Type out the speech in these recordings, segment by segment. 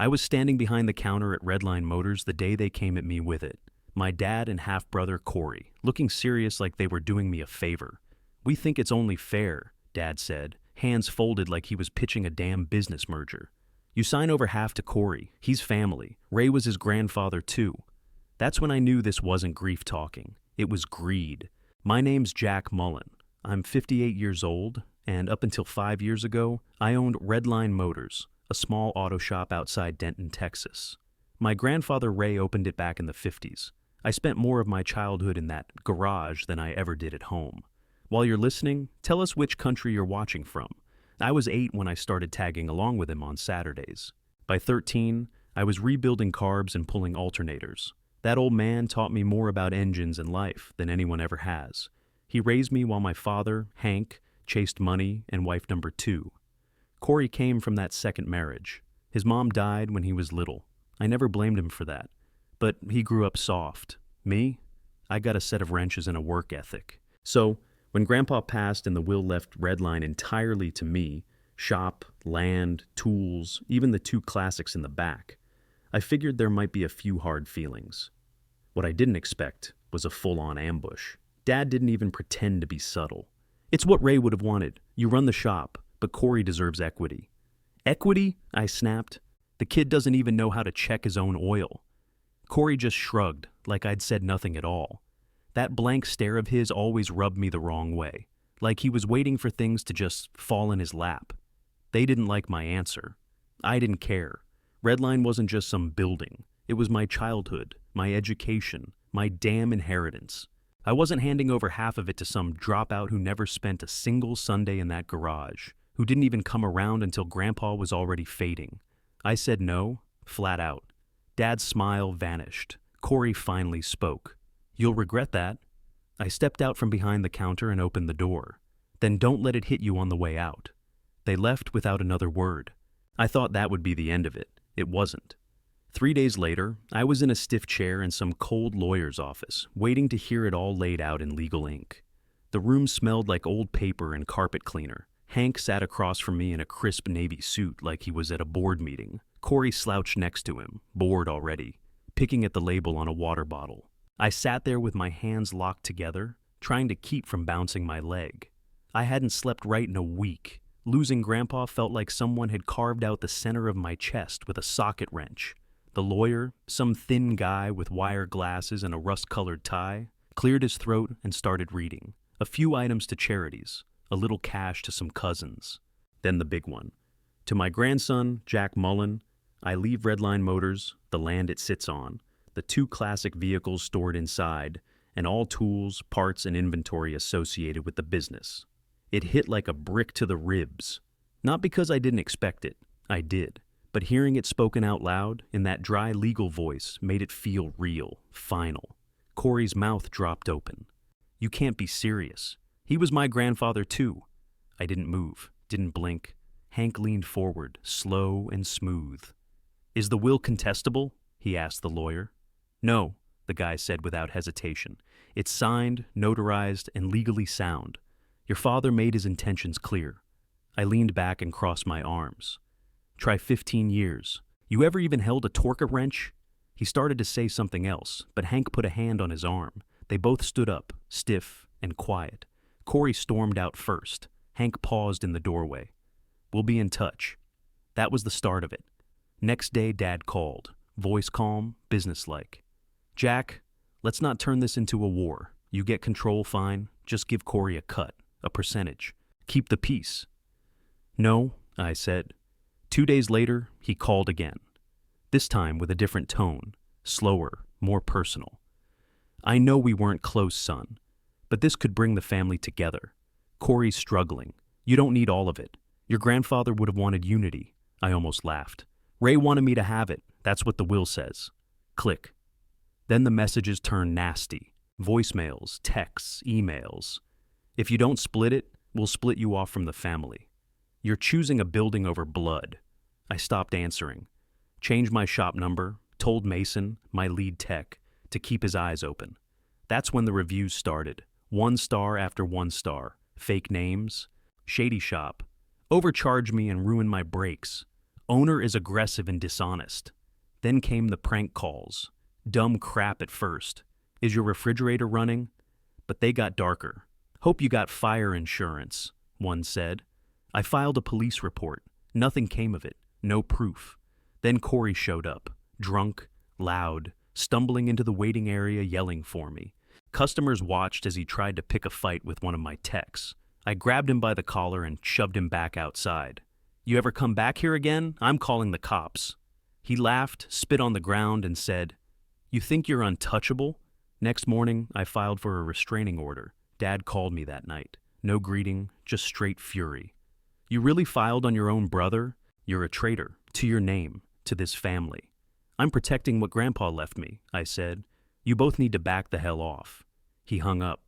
I was standing behind the counter at Redline Motors the day they came at me with it. My dad and half-brother Corey, looking serious like they were doing me a favor. "We think it's only fair," Dad said, hands folded like he was pitching a damn business merger. "You sign over half to Corey. He's family. Ray was his grandfather too." That's when I knew this wasn't grief talking. It was greed. My name's Jack Mullen. I'm 58 years old, and up until 5 years ago, I owned Redline Motors, a small auto shop outside Denton, Texas. My grandfather Ray opened it back in the 50s. I spent more of my childhood in that garage than I ever did at home. While you're listening, tell us which country you're watching from. I was 8 when I started tagging along with him on Saturdays. By 13, I was rebuilding carbs and pulling alternators. That old man taught me more about engines and life than anyone ever has. He raised me while my father, Hank, chased money and wife number 2. Corey came from that second marriage. His mom died when he was little. I never blamed him for that. But he grew up soft. Me? I got a set of wrenches and a work ethic. So, when Grandpa passed and the will left Redline entirely to me, shop, land, tools, even the 2 classics in the back, I figured there might be a few hard feelings. What I didn't expect was a full-on ambush. Dad didn't even pretend to be subtle. "It's what Ray would have wanted. You run the shop, but Corey deserves equity." "Equity?" I snapped. "The kid doesn't even know how to check his own oil." Corey just shrugged, like I'd said nothing at all. That blank stare of his always rubbed me the wrong way, like he was waiting for things to just fall in his lap. They didn't like my answer. I didn't care. Redline wasn't just some building. It was my childhood, my education, my damn inheritance. I wasn't handing over half of it to some dropout who never spent a single Sunday in that garage, who didn't even come around until Grandpa was already fading. I said no, flat out. Dad's smile vanished. Corey finally spoke. "You'll regret that." I stepped out from behind the counter and opened the door. "Then don't let it hit you on the way out." They left without another word. I thought that would be the end of it. It wasn't. 3 days later, I was in a stiff chair in some cold lawyer's office, waiting to hear it all laid out in legal ink. The room smelled like old paper and carpet cleaner. Hank sat across from me in a crisp navy suit like he was at a board meeting. Corey slouched next to him, bored already, picking at the label on a water bottle. I sat there with my hands locked together, trying to keep from bouncing my leg. I hadn't slept right in a week. Losing Grandpa felt like someone had carved out the center of my chest with a socket wrench. The lawyer, some thin guy with wire glasses and a rust-colored tie, cleared his throat and started reading. A few items to charities, a little cash to some cousins. Then the big one. "To my grandson, Jack Mullen, I leave Redline Motors, the land it sits on, the 2 classic vehicles stored inside, and all tools, parts, and inventory associated with the business." It hit like a brick to the ribs. Not because I didn't expect it. I did. But hearing it spoken out loud, in that dry legal voice, made it feel real, final. Corey's mouth dropped open. "You can't be serious. He was my grandfather too." I didn't move, didn't blink. Hank leaned forward, slow and smooth. "Is the will contestable?" he asked the lawyer. "No," the guy said without hesitation. "It's signed, notarized, and legally sound. Your father made his intentions clear." I leaned back and crossed my arms. "Try 15 years. You ever even held a torque wrench?" He started to say something else, but Hank put a hand on his arm. They both stood up, stiff and quiet. Corey stormed out first. Hank paused in the doorway. "We'll be in touch." That was the start of it. Next day, Dad called, voice calm, businesslike. "Jack, let's not turn this into a war. You get control, fine. Just give Corey a cut, a percentage. Keep the peace." "No," I said. 2 days later, he called again. This time with a different tone, slower, more personal. "I know we weren't close, son, but this could bring the family together. Corey's struggling. You don't need all of it. Your grandfather would have wanted unity." I almost laughed. "Ray wanted me to have it. That's what the will says." Click. Then the messages turned nasty. Voicemails, texts, emails. "If you don't split it, we'll split you off from the family. You're choosing a building over blood." I stopped answering. Changed my shop number, told Mason, my lead tech, to keep his eyes open. That's when the reviews started. 1 star after 1 star. Fake names. Shady shop. Overcharged me and ruined my brakes. Owner is aggressive and dishonest. Then came the prank calls. Dumb crap at first. Is your refrigerator running? But they got darker. Hope you got fire insurance, one said. I filed a police report. Nothing came of it. No proof. Then Corey showed up. Drunk, loud, stumbling into the waiting area yelling for me. Customers watched as he tried to pick a fight with one of my techs. I grabbed him by the collar and shoved him back outside. You ever come back here again? I'm calling the cops. He laughed, spit on the ground, and said, You think you're untouchable? Next morning, I filed for a restraining order. Dad called me that night. No greeting, just straight fury. You really filed on your own brother? You're a traitor, to your name, to this family. I'm protecting what Grandpa left me, I said. You both need to back the hell off. He hung up.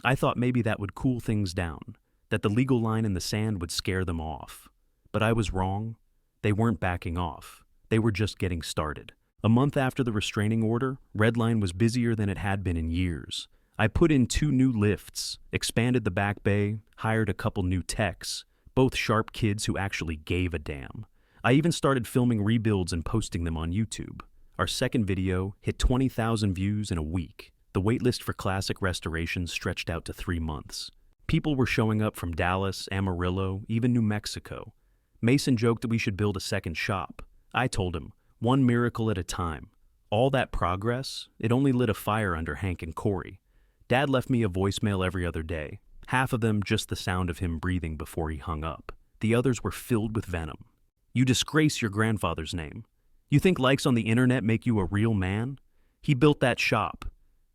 I thought maybe that would cool things down, that the legal line in the sand would scare them off. But I was wrong. They weren't backing off. They were just getting started. A month after the restraining order, Redline was busier than it had been in years. I put in 2 new lifts, expanded the back bay, hired a couple new techs, both sharp kids who actually gave a damn. I even started filming rebuilds and posting them on YouTube. Our second video hit 20,000 views in a week. The waitlist for classic restorations stretched out to 3 months. People were showing up from Dallas, Amarillo, even New Mexico. Mason joked that we should build a second shop. I told him, one miracle at a time. All that progress, it only lit a fire under Hank and Corey. Dad left me a voicemail every other day. Half of them just the sound of him breathing before he hung up. The others were filled with venom. You disgrace your grandfather's name. You think likes on the internet make you a real man? He built that shop.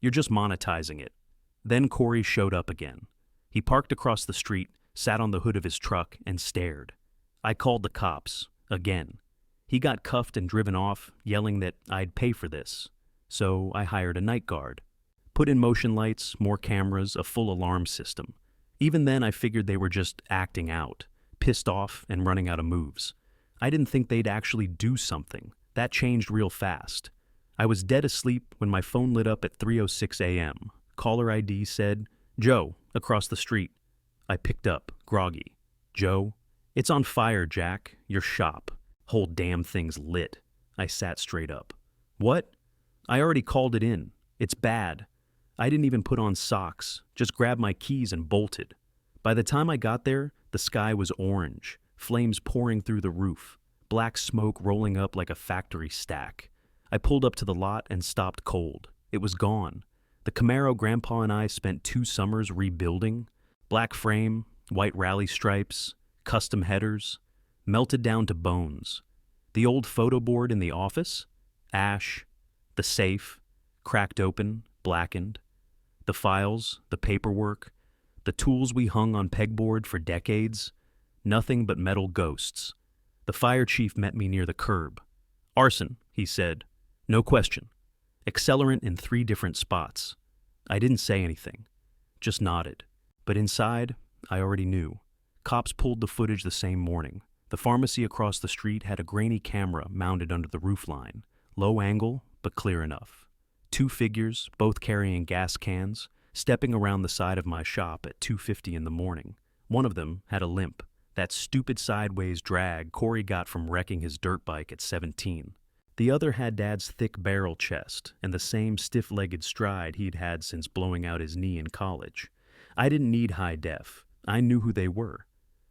You're just monetizing it. Then Corey showed up again. He parked across the street, sat on the hood of his truck, and stared. I called the cops, again. He got cuffed and driven off, yelling that I'd pay for this. So I hired a night guard. Put in motion lights, more cameras, a full alarm system. Even then I figured they were just acting out, pissed off and running out of moves. I didn't think they'd actually do something. That changed real fast. I was dead asleep when my phone lit up at 3:06 a.m. Caller ID said, Joe, across the street. I picked up, groggy. Joe, it's on fire, Jack. Your shop. Whole damn thing's lit. I sat straight up. What? I already called it in. It's bad. I didn't even put on socks, just grabbed my keys and bolted. By the time I got there, the sky was orange, flames pouring through the roof, black smoke rolling up like a factory stack. I pulled up to the lot and stopped cold. It was gone. The Camaro Grandpa and I spent 2 summers rebuilding. Black frame, white rally stripes, custom headers, melted down to bones. The old photo board in the office, ash. The safe, cracked open, blackened. The files, the paperwork, the tools we hung on pegboard for decades, nothing but metal ghosts. The fire chief met me near the curb. Arson, he said. No question. Accelerant in 3 different spots. I didn't say anything, just nodded. But inside, I already knew. Cops pulled the footage the same morning. The pharmacy across the street had a grainy camera mounted under the roofline. Low angle, but clear enough. 2 figures, both carrying gas cans, stepping around the side of my shop at 2:50 in the morning. One of them had a limp, that stupid sideways drag Corey got from wrecking his dirt bike at 17. The other had Dad's thick barrel chest and the same stiff-legged stride he'd had since blowing out his knee in college. I didn't need high def. I knew who they were.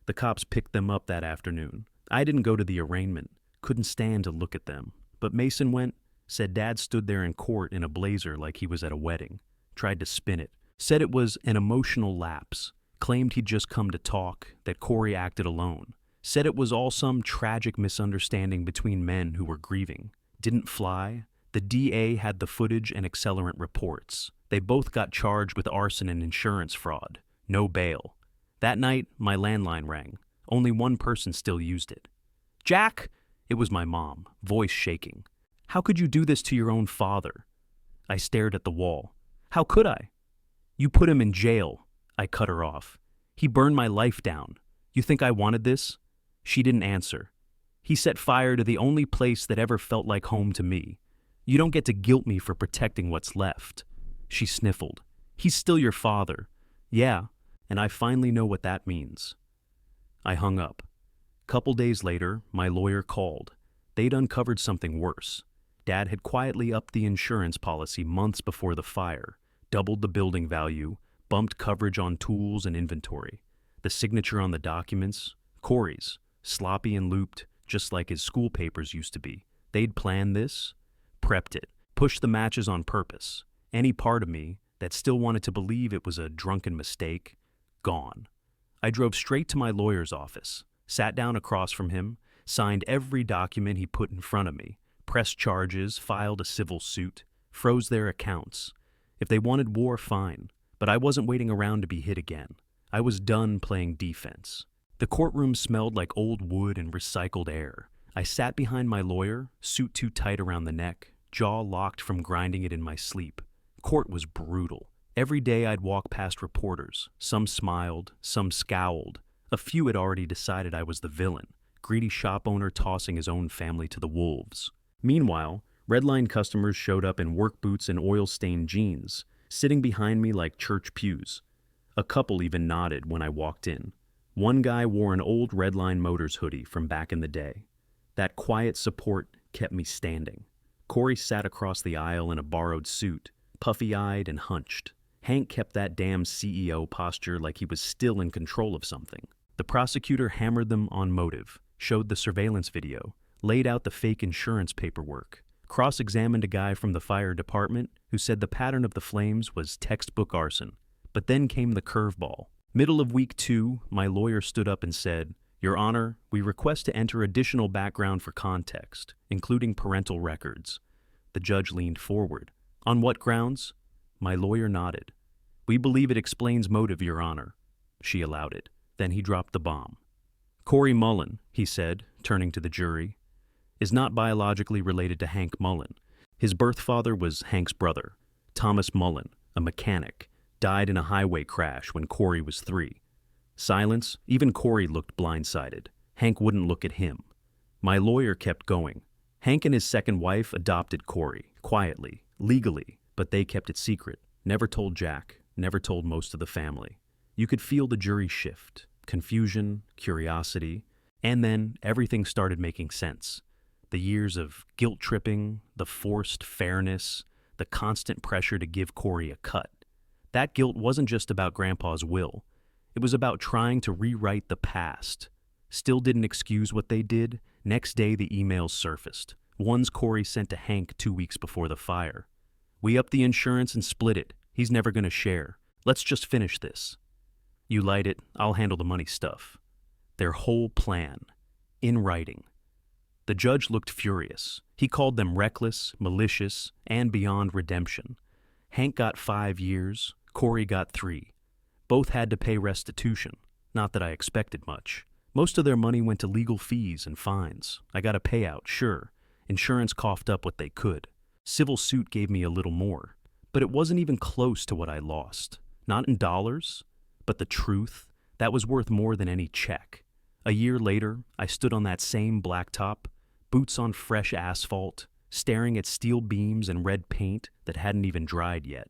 The cops picked them up that afternoon. I didn't go to the arraignment. Couldn't stand to look at them. But Mason went, said Dad stood there in court in a blazer like he was at a wedding. Tried to spin it. Said it was an emotional lapse. Claimed he'd just come to talk, that Corey acted alone. Said it was all some tragic misunderstanding between men who were grieving. Didn't fly. The DA had the footage and accelerant reports. They both got charged with arson and insurance fraud. No bail. That night, my landline rang. Only one person still used it. Jack! It was my mom, voice shaking. How could you do this to your own father? I stared at the wall. How could I? You put him in jail. I cut her off. He burned my life down. You think I wanted this? She didn't answer. He set fire to the only place that ever felt like home to me. You don't get to guilt me for protecting what's left. She sniffled. He's still your father. Yeah, and I finally know what that means. I hung up. Couple days later, my lawyer called. They'd uncovered something worse. Dad had quietly upped the insurance policy months before the fire, doubled the building value, bumped coverage on tools and inventory. The signature on the documents, Corey's, sloppy and looped, just like his school papers used to be. They'd planned this, prepped it, pushed the matches on purpose. Any part of me that still wanted to believe it was a drunken mistake, gone. I drove straight to my lawyer's office, sat down across from him, signed every document he put in front of me, pressed charges, filed a civil suit, froze their accounts. If they wanted war, fine, but I wasn't waiting around to be hit again. I was done playing defense. The courtroom smelled like old wood and recycled air. I sat behind my lawyer, suit too tight around the neck, jaw locked from grinding it in my sleep. Court was brutal. Every day I'd walk past reporters. Some smiled, some scowled. A few had already decided I was the villain, greedy shop owner tossing his own family to the wolves. Meanwhile, Redline customers showed up in work boots and oil-stained jeans, sitting behind me like church pews. A couple even nodded when I walked in. One guy wore an old Redline Motors hoodie from back in the day. That quiet support kept me standing. Corey sat across the aisle in a borrowed suit, puffy-eyed and hunched. Hank kept that damn CEO posture like he was still in control of something. The prosecutor hammered them on motive, showed the surveillance video, laid out the fake insurance paperwork, cross-examined a guy from the fire department who said the pattern of the flames was textbook arson. But then came the curveball. Middle of week 2, my lawyer stood up and said, "Your Honor, we request to enter additional background for context, including parental records." The judge leaned forward. "On what grounds?" My lawyer nodded. "We believe it explains motive, Your Honor." She allowed it. Then he dropped the bomb. "Corey Mullen," he said, turning to the jury, "is not biologically related to Hank Mullen. His birth father was Hank's brother, Thomas Mullen, a mechanic, died in a highway crash when Corey was 3. Silence. Even Corey looked blindsided. Hank wouldn't look at him. My lawyer kept going. Hank and his second wife adopted Corey, quietly, legally, but they kept it secret. Never told Jack, never told most of the family. You could feel the jury shift, confusion, curiosity, and then everything started making sense. The years of guilt-tripping, the forced fairness, the constant pressure to give Corey a cut. That guilt wasn't just about Grandpa's will. It was about trying to rewrite the past. Still didn't excuse what they did. Next day, the emails surfaced. Ones Corey sent to Hank 2 weeks before the fire. "We upped the insurance and split it. He's never going to share. Let's just finish this. You light it, I'll handle the money stuff." Their whole plan. In writing. The judge looked furious. He called them reckless, malicious, and beyond redemption. Hank got 5 years. Corey got 3. Both had to pay restitution. Not that I expected much. Most of their money went to legal fees and fines. I got a payout, sure. Insurance coughed up what they could. Civil suit gave me a little more. But it wasn't even close to what I lost. Not in dollars, but the truth. That was worth more than any check. A year later, I stood on that same blacktop, boots on fresh asphalt, staring at steel beams and red paint that hadn't even dried yet.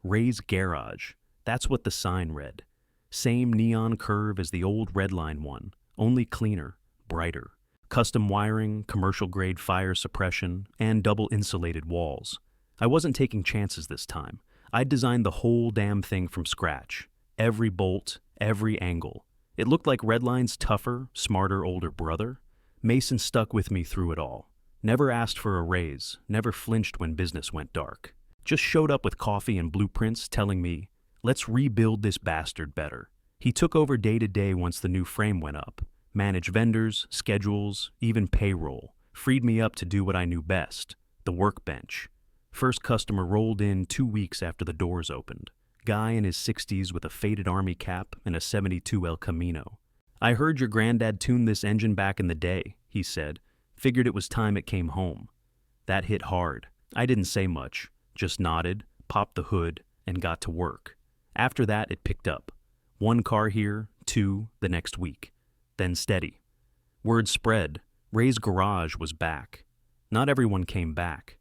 Ray's Garage. That's what the sign read. Same neon curve as the old Redline one, only cleaner, brighter. Custom wiring, commercial-grade fire suppression, and double-insulated walls. I wasn't taking chances this time. I'd designed the whole damn thing from scratch. Every bolt, every angle. It looked like Redline's tougher, smarter older brother. Mason stuck with me through it all. Never asked for a raise, never flinched when business went dark. Just showed up with coffee and blueprints telling me, "Let's rebuild this bastard better." He took over day to day once the new frame went up. Managed vendors, schedules, even payroll. Freed me up to do what I knew best, the workbench. First customer rolled in 2 weeks after the doors opened. Guy in his 60s with a faded army cap and a 72 El Camino. "I heard your granddad tuned this engine back in the day," he said. "Figured it was time it came home." That hit hard. I didn't say much, just nodded, popped the hood, and got to work. After that, it picked up. 1 car here, 2 the next week. Then steady. Word spread. Ray's Garage was back. Not everyone came back.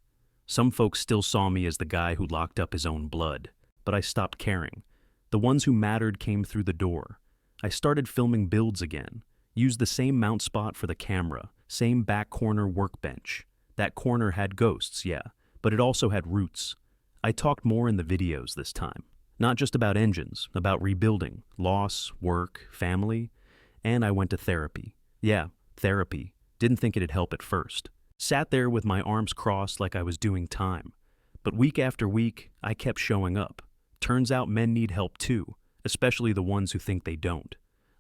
Some folks still saw me as the guy who locked up his own blood. But I stopped caring. The ones who mattered came through the door. I started filming builds again. Used the same mount spot for the camera, same back corner workbench. That corner had ghosts, yeah, but it also had roots. I talked more in the videos this time. Not just about engines, about rebuilding, loss, work, family, and I went to therapy. Yeah, therapy. Didn't think it'd help at first. Sat there with my arms crossed like I was doing time. But week after week, I kept showing up. Turns out men need help too, especially the ones who think they don't.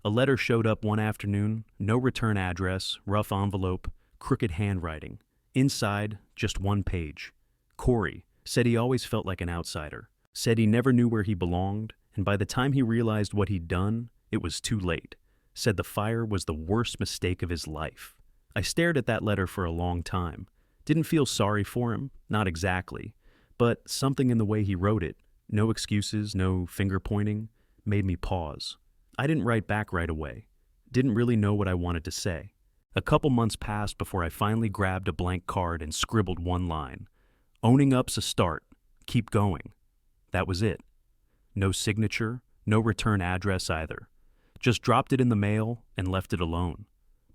A letter showed up one afternoon, no return address, rough envelope, crooked handwriting. Inside, just one page. Corey said he always felt like an outsider, said he never knew where he belonged, and by the time he realized what he'd done, it was too late. Said the fire was the worst mistake of his life. I stared at that letter for a long time. Didn't feel sorry for him, not exactly, but something in the way he wrote it, no excuses, no finger pointing, made me pause. I didn't write back right away. Didn't really know what I wanted to say. A couple months passed before I finally grabbed a blank card and scribbled one line. Owning up's a start. Keep going. That was it. No signature, no return address either. Just dropped it in the mail and left it alone.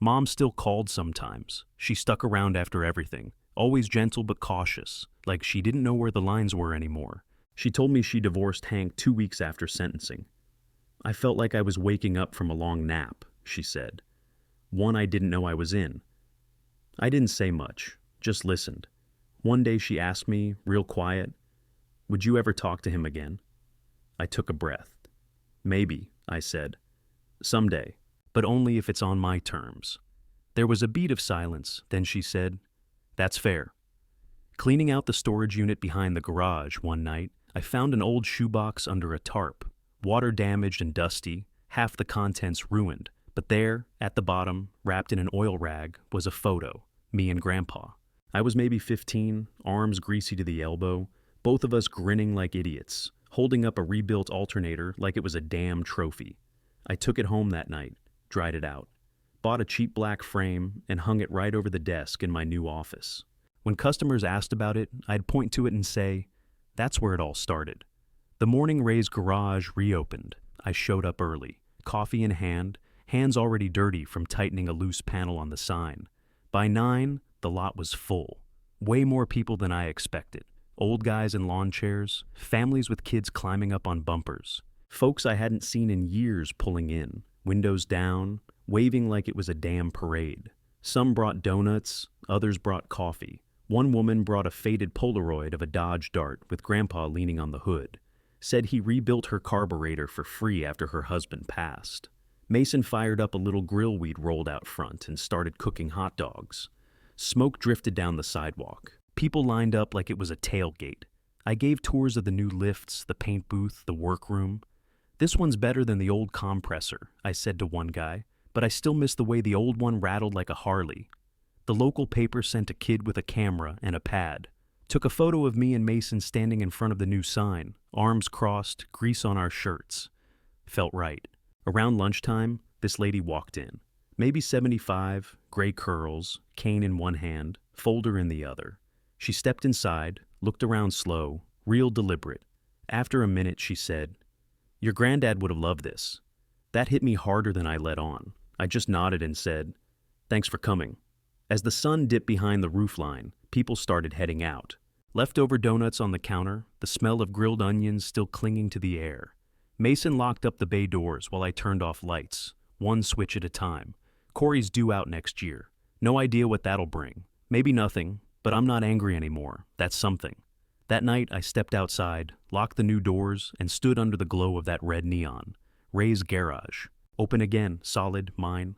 Mom still called sometimes. She stuck around after everything, always gentle but cautious, like she didn't know where the lines were anymore. She told me she divorced Hank 2 weeks after sentencing. I felt like I was waking up from a long nap, she said. One I didn't know I was in. I didn't say much, just listened. One day she asked me, real quiet, "Would you ever talk to him again?" I took a breath. "Maybe," I said. "Someday, but only if it's on my terms." There was a beat of silence, then she said, "That's fair." Cleaning out the storage unit behind the garage one night, I found an old shoebox under a tarp, water damaged and dusty, half the contents ruined. But there, at the bottom, wrapped in an oil rag, was a photo, me and Grandpa. I was maybe 15, arms greasy to the elbow, both of us grinning like idiots, holding up a rebuilt alternator like it was a damn trophy. I took it home that night, dried it out, bought a cheap black frame, and hung it right over the desk in my new office. When customers asked about it, I'd point to it and say, "That's where it all started." The morning Ray's garage reopened. I showed up early, coffee in hand, hands already dirty from tightening a loose panel on the sign. By 9, the lot was full. Way more people than I expected. Old guys in lawn chairs, families with kids climbing up on bumpers, folks I hadn't seen in years pulling in, windows down, waving like it was a damn parade. Some brought donuts, others brought coffee. One woman brought a faded Polaroid of a Dodge Dart with Grandpa leaning on the hood. Said he rebuilt her carburetor for free after her husband passed. Mason fired up a little grill we'd rolled out front and started cooking hot dogs. Smoke drifted down the sidewalk. People lined up like it was a tailgate. I gave tours of the new lifts, the paint booth, the workroom. "This one's better than the old compressor," I said to one guy, "but I still miss the way the old one rattled like a Harley." The local paper sent a kid with a camera and a pad. Took a photo of me and Mason standing in front of the new sign, arms crossed, grease on our shirts. Felt right. Around lunchtime, this lady walked in. Maybe 75, gray curls, cane in one hand, folder in the other. She stepped inside, looked around slow, real deliberate. After a minute, she said, "Your granddad would have loved this." That hit me harder than I let on. I just nodded and said, "Thanks for coming." As the sun dipped behind the roofline, people started heading out. Leftover donuts on the counter, the smell of grilled onions still clinging to the air. Mason locked up the bay doors while I turned off lights, one switch at a time. Corey's due out next year. No idea what that'll bring. Maybe nothing, but I'm not angry anymore. That's something. That night, I stepped outside, locked the new doors, and stood under the glow of that red neon. Ray's garage. Open again, solid, mine.